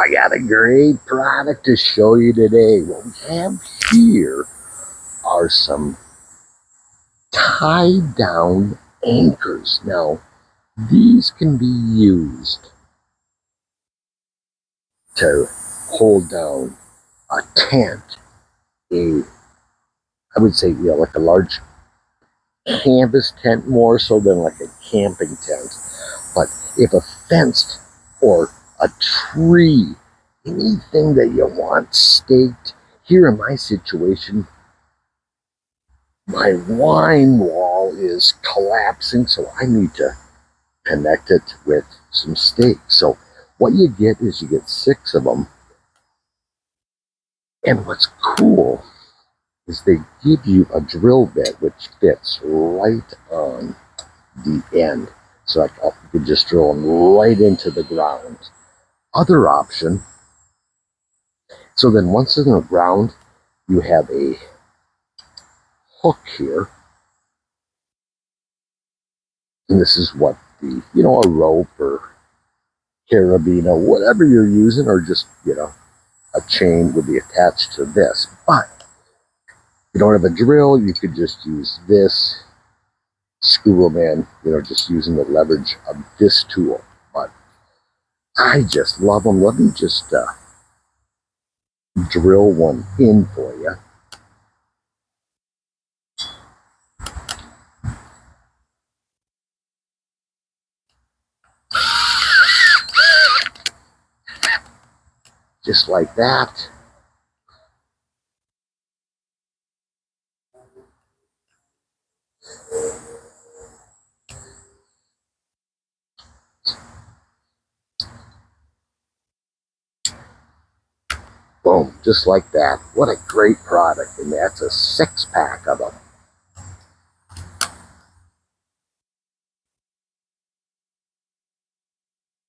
I got a great product to show you today. What we have here are some tied down anchors. Now, these can be used to hold down a tent, I would say, like a large canvas tent, more so than like a camping tent. But if a fence or a tree, anything that you want staked, here in my situation, my wine wall is collapsing, so I need to connect it with some stakes. So what you get is you get 6 of them. And what's cool is they give you a drill bit which fits right on the end. So you could just drill them right into the ground. Other option, so then once in the ground, you have a hook here. And this is what a rope or carabiner, whatever you're using, or just, a chain would be attached to this. But if you don't have a drill, you could just use this, screw them in, just using the leverage of this tool. But I just love them. Let me just drill one in for you. Just like that. Boom, just like that. What a great product. And that's a 6-pack of them.